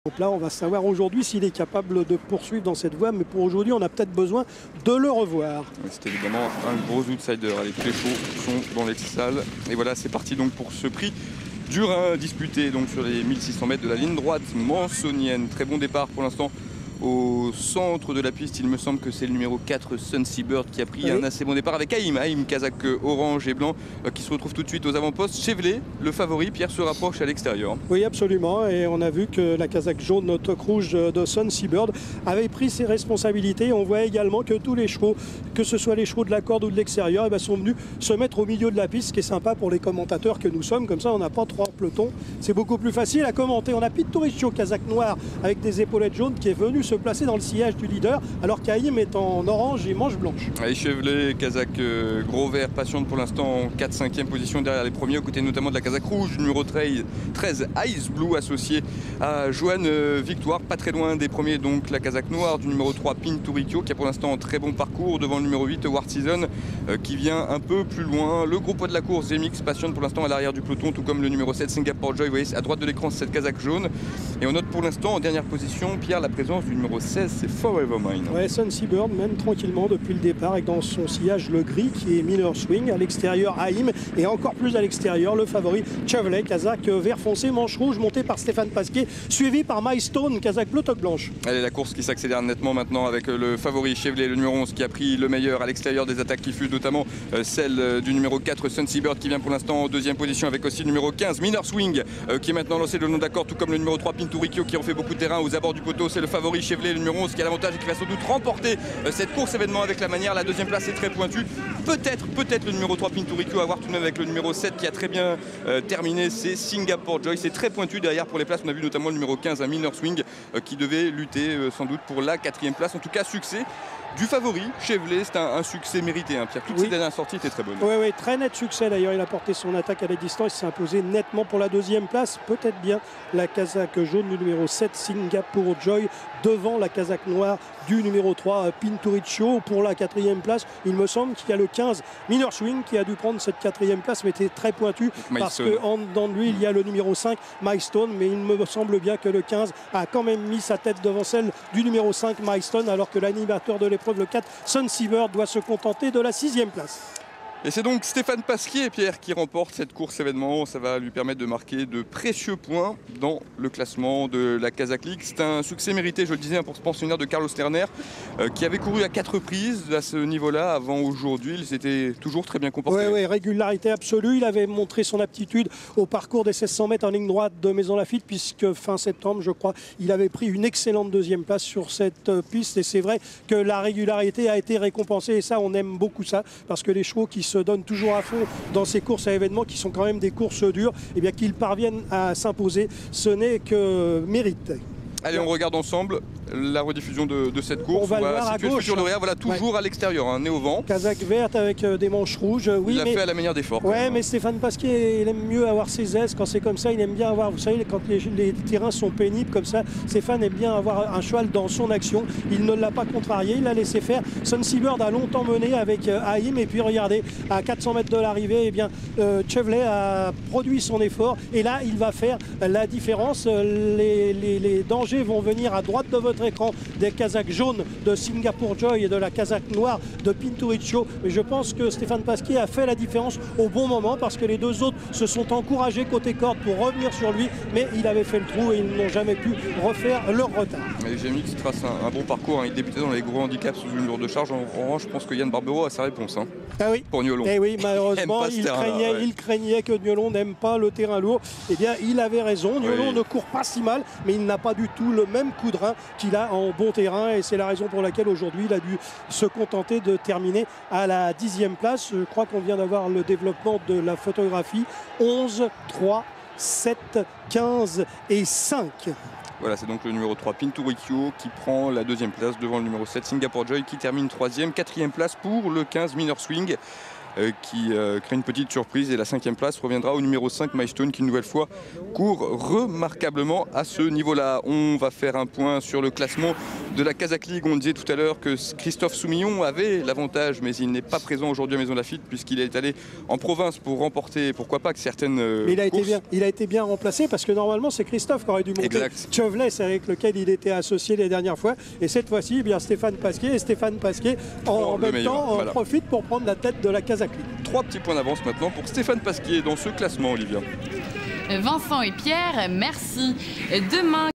Donc là, on va savoir aujourd'hui s'il est capable de poursuivre dans cette voie, mais pour aujourd'hui, on a peut-être besoin de le revoir. C'est évidemment un gros outsider. Allez, tous les chevaux sont dans les salles. Et voilà, c'est parti donc pour ce prix dur à disputer donc sur les 1600 mètres de la ligne droite mansonienne. Très bon départ pour l'instant. Au centre de la piste, il me semble que c'est le numéro 4, Sun Seabird, qui a pris un assez bon départ avec Haïm, Kazakh orange et blanc, qui se retrouve tout de suite aux avant-postes. Chevlet, le favori, Pierre se rapproche à l'extérieur. Oui, absolument, et on a vu que la Kazakh jaune, toque rouge de Sun Seabird, avait pris ses responsabilités. On voit également que tous les chevaux, que ce soit les chevaux de la corde ou de l'extérieur, sont venus se mettre au milieu de la piste, ce qui est sympa pour les commentateurs que nous sommes. Comme ça, on n'a pas trois pelotons. C'est beaucoup plus facile à commenter. On a Pinturicchio, Kazakh noir, avec des épaulettes jaunes, qui est venu se placer dans le sillage du leader, alors qu'Haïm est en orange et manche blanche. Allez, Chevlet, Kazakh gros vert, patiente pour l'instant en 4-5e position derrière les premiers, aux côtés notamment de la Kazakh rouge, numéro 13, Ice Blue, associé à Johan Victoire, pas très loin des premiers, donc la Kazakh noire du numéro 3, Pinturicchio, qui a pour l'instant un très bon parcours, devant le numéro 8, War Season, qui vient un peu plus loin. Le gros poids de la course, Zemix, patiente pour l'instant à l'arrière du peloton, tout comme le numéro 7, Singapore Joy. Vous voyez, à droite de l'écran, c'est cette Kazakh jaune. Et on note pour l'instant en dernière position, Pierre, la présence du numéro 16, c'est Forever Mine. Ouais, Sun Seabird mène tranquillement depuis le départ, avec dans son sillage le gris qui est Minor Swing, à l'extérieur Haïm, et encore plus à l'extérieur le favori Chevlet, Kazakh vert foncé, manche rouge, monté par Stéphane Pasquier, suivi par Milestone, Kazakh bleu, toque blanche. Allez, la course qui s'accélère nettement maintenant avec le favori Chevlet, le numéro 11, qui a pris le meilleur à l'extérieur des attaques qui fut notamment celle du numéro 4, Sun Seabird, qui vient pour l'instant en deuxième position, avec aussi le numéro 15, Minor Swing, qui est maintenant lancé le long d'accord, tout comme le numéro 3, Pinturicchio, qui en fait beaucoup de terrain aux abords du poteau. C'est le favori Chevlet, le numéro 11, qui a l'avantage et qui va sans doute remporter cette course événement avec la manière. La deuxième place est très pointue. Peut-être le numéro 3, Pinturicchio, à voir tout de même avec le numéro 7 qui a très bien terminé. C'est Singapore Joy. C'est très pointu derrière pour les places. On a vu notamment le numéro 15, un Minor Swing, qui devait lutter sans doute pour la 4e place. En tout cas, succès du favori Chevlet, c'est un succès mérité, hein, Pierre. Toutes ces dernières sorties étaient très bonnes. Oui, très net succès d'ailleurs. Il a porté son attaque à la distance, il s'est imposé nettement pour la 2e place. Peut-être bien la Kazakh jaune du numéro 7, Singapore Joy, devant la Kazakh noire du numéro 3, Pinturicchio. Pour la 4e place, il me semble qu'il y a le 15, Minor Swing, qui a dû prendre cette 4e place, mais était très pointu parce qu'en dedans de lui, il y a le numéro 5, Milestone. Mais il me semble bien que le 15 a quand même mis sa tête devant celle du numéro 5, Milestone, alors que l'animateur de l'épreuve, le 4, Sun Seabird, doit se contenter de la 6e place. Et c'est donc Stéphane Pasquier, Pierre, qui remporte cette course événement. Ça va lui permettre de marquer de précieux points dans le classement de la Kazakh League. C'est un succès mérité, je le disais, pour ce pensionnaire de Carlos Lerner, qui avait couru à 4 reprises à ce niveau-là avant aujourd'hui. Il s'était toujours très bien comporté. Oui, régularité absolue. Il avait montré son aptitude au parcours des 1600 mètres en ligne droite de Maison Lafitte, puisque fin septembre, je crois, il avait pris une excellente 2e place sur cette piste. Et c'est vrai que la régularité a été récompensée. Et ça, on aime beaucoup ça, parce que les chevaux qui se donnent toujours à fond dans ces courses à événements, qui sont quand même des courses dures, et bien qu'ils parviennent à s'imposer, ce n'est que mérite. Allez, on regarde ensemble la rediffusion de cette course. On va le voir à gauche. Sur le réa, voilà, toujours à l'extérieur, hein, nez au vent. Kazakh verte avec des manches rouges. Oui, il l'a fait à la manière des forts. Ouais, mais Stéphane Pasquier, il aime mieux avoir ses aises quand c'est comme ça. Il aime bien avoir, vous savez, quand les terrains sont pénibles comme ça, Stéphane aime bien avoir un cheval dans son action. Il ne l'a pas contrarié, il l'a laissé faire. Sun Seabird a longtemps mené avec Haïm, et puis regardez, à 400 mètres de l'arrivée, eh bien, Chevlet a produit son effort, et là, il va faire la différence. Les dangers vont venir à droite de votre écran, des Kazakhs jaunes de Singapore Joy et de la Kazakh noire de Pinturicchio. Mais je pense que Stéphane Pasquier a fait la différence au bon moment, parce que les deux autres se sont encouragés côté corde pour revenir sur lui, mais il avait fait le trou et ils n'ont jamais pu refaire leur retard. Mais GMX trace un bon parcours, hein. Il débutait dans les gros handicaps sous une lourde charge. En revanche, je pense que Yann Barbero a sa réponse, hein, pour Niolon. Et oui, malheureusement, il craignait que Niolon n'aime pas le terrain lourd. Eh bien, il avait raison. Niolon ne court pas si mal, mais il n'a pas du tout le même coup de rein qu'il a en bon terrain, et c'est la raison pour laquelle aujourd'hui il a dû se contenter de terminer à la 10e place. Je crois qu'on vient d'avoir le développement de la photographie. 11, 3, 7, 15 et 5. Voilà, c'est donc le numéro 3, Pinturicchio, qui prend la 2e place devant le numéro 7, Singapore Joy, qui termine 3e. 4e place pour le 15, Minor Swing, qui crée une petite surprise. Et la 5e place reviendra au numéro 5, Milestone, qui une nouvelle fois court remarquablement à ce niveau-là. On va faire un point sur le classement de la Kazakh League. On disait tout à l'heure que Christophe Soumillon avait l'avantage, mais il n'est pas présent aujourd'hui à Maison Lafitte puisqu'il est allé en province pour remporter, pourquoi pas, que certaines mais courses. il a été bien remplacé parce que normalement c'est Christophe qui aurait dû monter. Exact. Chevlet, avec lequel il était associé les dernières fois. Et cette fois-ci, eh bien Stéphane Pasquier. Et Stéphane Pasquier, en même temps, voilà, profite pour prendre la tête de la Kazakh League. 3 petits points d'avance maintenant pour Stéphane Pasquier dans ce classement, Olivia. Vincent et Pierre, merci. Demain.